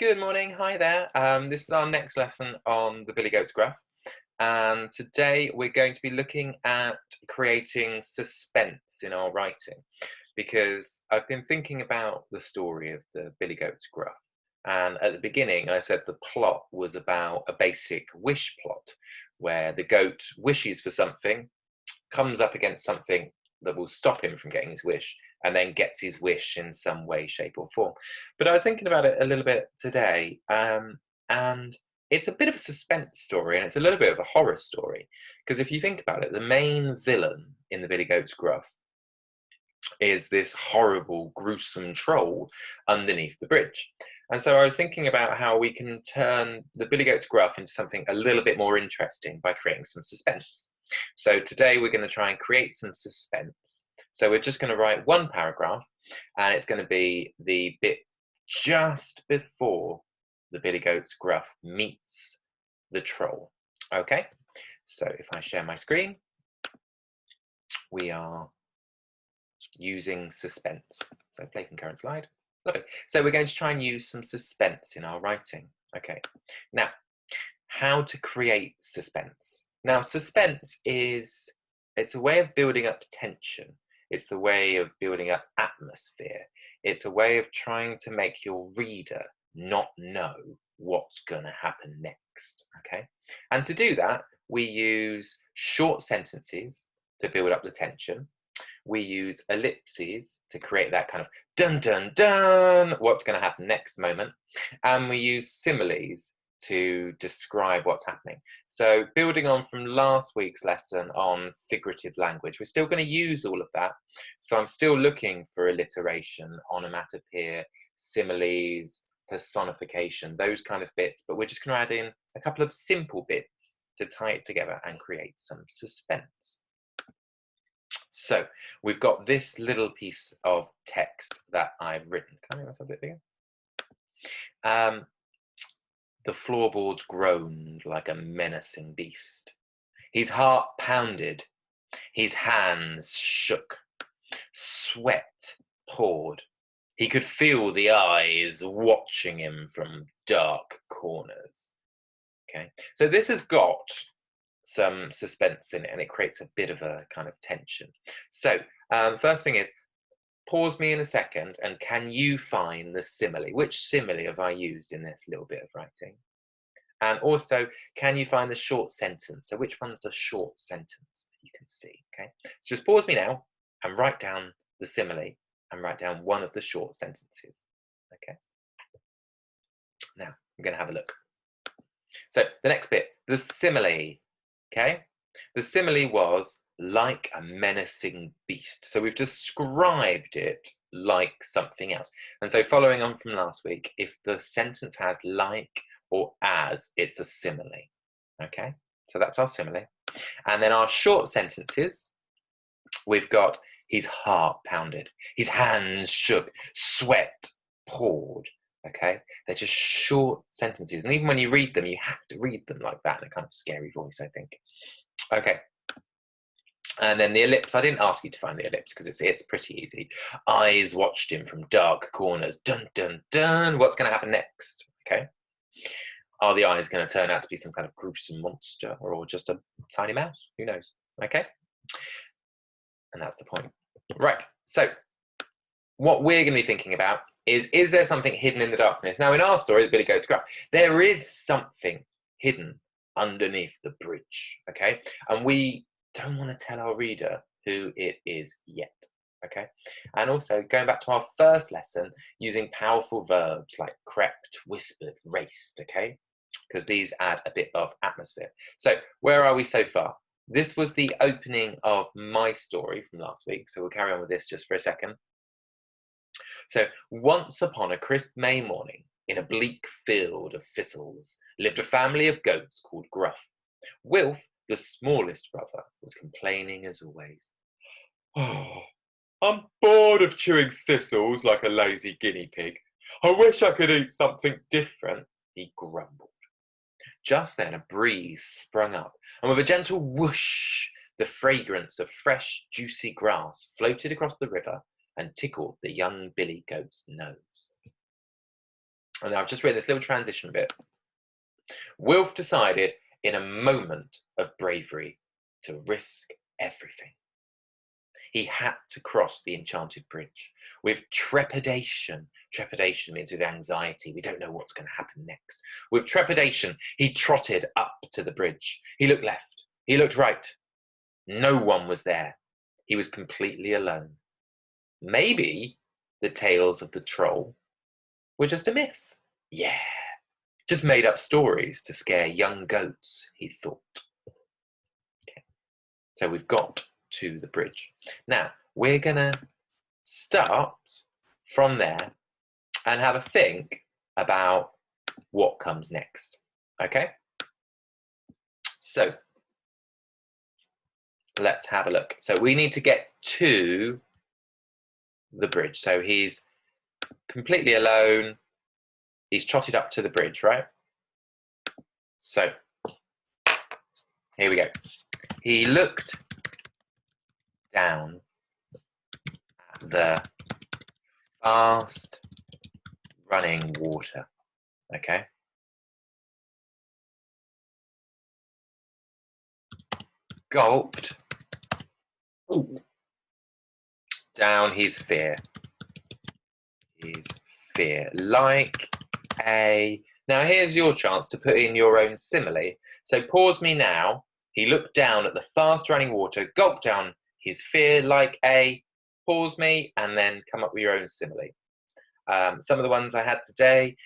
Good morning, hi there. This is our next lesson on the Billy Goats Gruff, and today we're going to be looking at creating suspense in our writing, because I've been thinking about the story of the Billy Goats Gruff, and at the beginning I said the plot was about a basic wish plot, where the goat wishes for something, comes up against something that will stop him from getting his wish, and then gets his wish in some way, shape, or form. But I was thinking about it a little bit today, and it's a bit of a suspense story, and it's a little bit of a horror story. Because if you think about it, the main villain in the Billy Goats Gruff is this horrible, gruesome troll underneath the bridge. And so I was thinking about how we can turn the Billy Goats Gruff into something a little bit more interesting by creating some suspense. So today we're going to try and create some suspense. So we're just going to write one paragraph, and it's going to be the bit just before the Billy Goats Gruff meets the troll. Okay, so if I share my screen, we are using suspense. So play concurrent slide. Lovely. So we're going to try and use some suspense in our writing. Okay, now how to create suspense. Now suspense it's a way of building up tension. It's the way of building up atmosphere. It's a way of trying to make your reader not know what's going to happen next. Okay, and to do that we use short sentences to build up the tension. We use ellipses to create that kind of dun dun dun, what's going to happen next moment. And we use similes to describe what's happening. So building on from last week's lesson on figurative language, we're still going to use all of that. So I'm still looking for alliteration, onomatopoeia, similes, personification, those kind of bits, but we're just going to add in a couple of simple bits to tie it together and create some suspense. So we've got this little piece of text that I've written. Can I make myself a bit bigger? The floorboards groaned like a menacing beast. His heart pounded. His hands shook. Sweat poured. He could feel the eyes watching him from dark corners. Okay, so this has got some suspense in it, and it creates a bit of a kind of tension. So first thing is, pause me in a second, and can you find the simile? Which simile have I used in this little bit of writing? And also, can you find the short sentence? So which one's the short sentence that you can see? Okay, so just pause me now and write down the simile and write down one of the short sentences. Okay, now I'm going to have a look. So the next bit, the simile. Okay, the simile was like a menacing beast. So we've described it like something else. And so following on from last week, if the sentence has like or as, it's a simile. Okay, so that's our simile. And then our short sentences, we've got his heart pounded, his hands shook, sweat poured. Okay, they're just short sentences, and even when you read them, you have to read them like that in a kind of scary voice, I think. Okay, and then the ellipse. I didn't ask you to find the ellipse because it's pretty easy. Eyes watched him from dark corners. Dun dun dun. What's going to happen next? Okay, are the eyes going to turn out to be some kind of gruesome monster, or just a tiny mouse? Who knows? Okay, and that's the point. Right. So what we're going to be thinking about is there something hidden in the darkness? Now, in our story, the Billy Goats Gruff, there is something hidden underneath the bridge, okay? And we don't want to tell our reader who it is yet, okay? And also, going back to our first lesson, using powerful verbs like crept, whispered, raced, okay? Because these add a bit of atmosphere. So, where are we so far? This was the opening of my story from last week, so we'll carry on with this just for a second. So, once upon a crisp May morning, in a bleak field of thistles, lived a family of goats called Gruff. Wilf, the smallest brother, was complaining as always. Oh, I'm bored of chewing thistles like a lazy guinea pig. I wish I could eat something different, he grumbled. Just then a breeze sprung up, and with a gentle whoosh, the fragrance of fresh, juicy grass floated across the river and tickled the young Billy Goat's nose. And I've just written this little transition bit. Wilf decided in a moment of bravery to risk everything. He had to cross the enchanted bridge with trepidation. Trepidation means with anxiety. We don't know what's going to happen next. With trepidation, he trotted up to the bridge. He looked left. He looked right. No one was there. He was completely alone. Maybe the tales of the troll were just a myth. Yeah, just made up stories to scare young goats, he thought. Okay. So we've got to the bridge. Now, we're going to start from there and have a think about what comes next. Okay? So, let's have a look. So we need to get to the bridge. So he's completely alone. He's trotted up to the bridge, right? So, here we go. He looked down at the fast running water, okay? Gulped down his fear. Like a... Now here's your chance to put in your own simile. So pause me now. He looked down at the fast running water, gulped down his fear like a... Pause me and then come up with your own simile. Some of the ones I had today,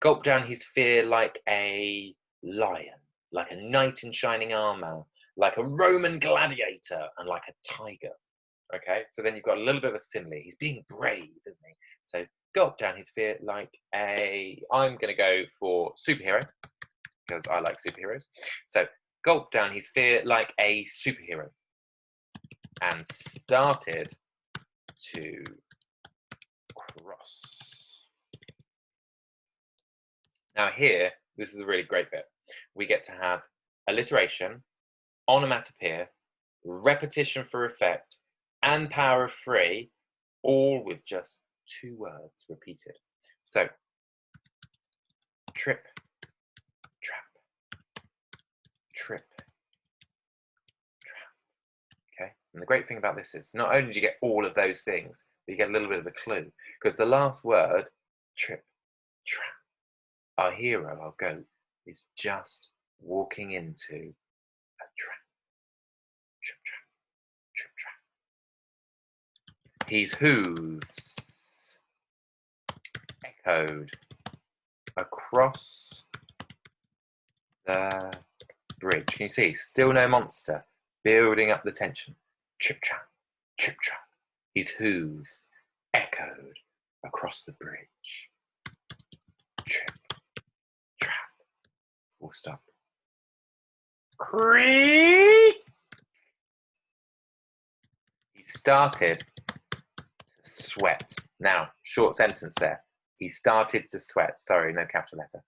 gulped down his fear like a lion, like a knight in shining armor, like a Roman gladiator, and like a tiger. Okay, so then you've got a little bit of a simile. He's being brave, isn't he? So gulp down his fear like a... I'm going to go for superhero, because I like superheroes. So gulp down his fear like a superhero. And started to cross. Now here, this is a really great bit. We get to have alliteration, onomatopoeia, repetition for effect, and power of three, all with just 2 words repeated. So, trip, trap, trip, trap. Okay, and the great thing about this is not only do you get all of those things, but you get a little bit of a clue, because the last word, trip, trap, our hero, our goat, is just walking into a trap. Trip, trap, trip, trap. His hooves echoed across the bridge. Can you see? Still no monster. Building up the tension. Trip, trap, trip, trap. His hooves echoed across the bridge. Trip, trap. Full stop. Creak. He started to sweat. Now, short sentence there. He started to sweat. Sorry, no capital letter.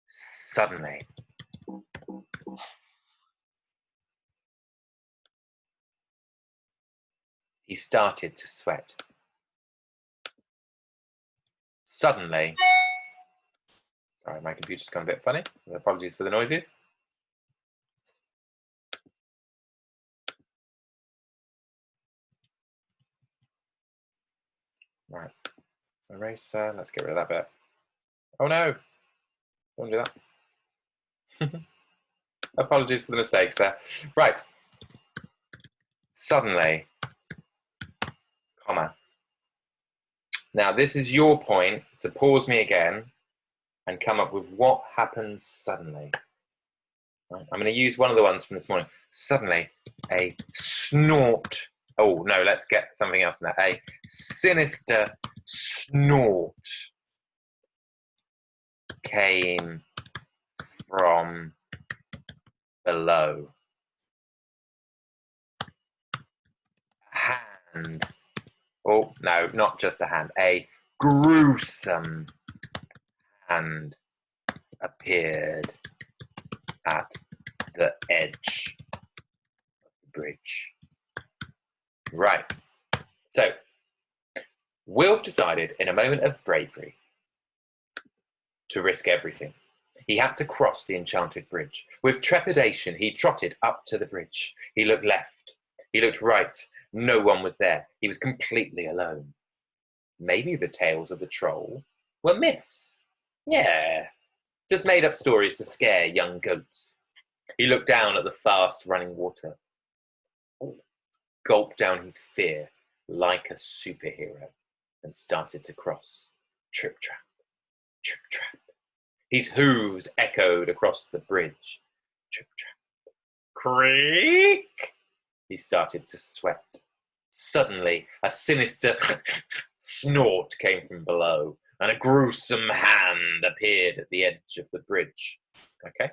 Suddenly. He started to sweat. Suddenly. Sorry, my computer's gone a bit funny. Apologies for the noises. Right. Eraser. Let's get rid of that bit. Oh no. Don't do that. Apologies for the mistakes there. Right. Suddenly, comma. Now this is your point, so pause me again and come up with what happens suddenly. Right. I'm going to use one of the ones from this morning. Suddenly, a snort. Oh no, let's get something else in that. A sinister snort came from below. Hand. Oh, no, not just a hand. A gruesome hand appeared at the edge of the bridge. Right. So, Wilf decided, in a moment of bravery, to risk everything. He had to cross the enchanted bridge. With trepidation, he trotted up to the bridge. He looked left. He looked right. No one was there. He was completely alone. Maybe the tales of the troll were myths. Yeah, just made up stories to scare young goats. He looked down at the fast running water, gulped down his fear like a superhero, and started to cross. Trip trap, trip trap. His hooves echoed across the bridge. Trip trap. Creak! He started to sweat. Suddenly, a sinister snort came from below, and a gruesome hand appeared at the edge of the bridge. Okay?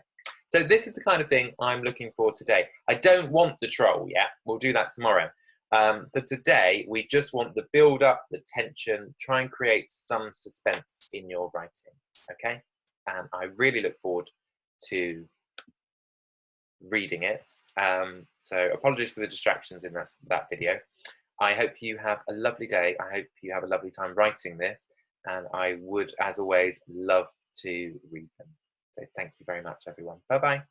So this is the kind of thing I'm looking for today. I don't want the troll yet. We'll do that tomorrow. For today, we just want the build-up, the tension, try and create some suspense in your writing. Okay? And I really look forward to reading it. So apologies for the distractions in that video. I hope you have a lovely day. I hope you have a lovely time writing this, and I would, as always, love to read them. So thank you very much, everyone. Bye-bye.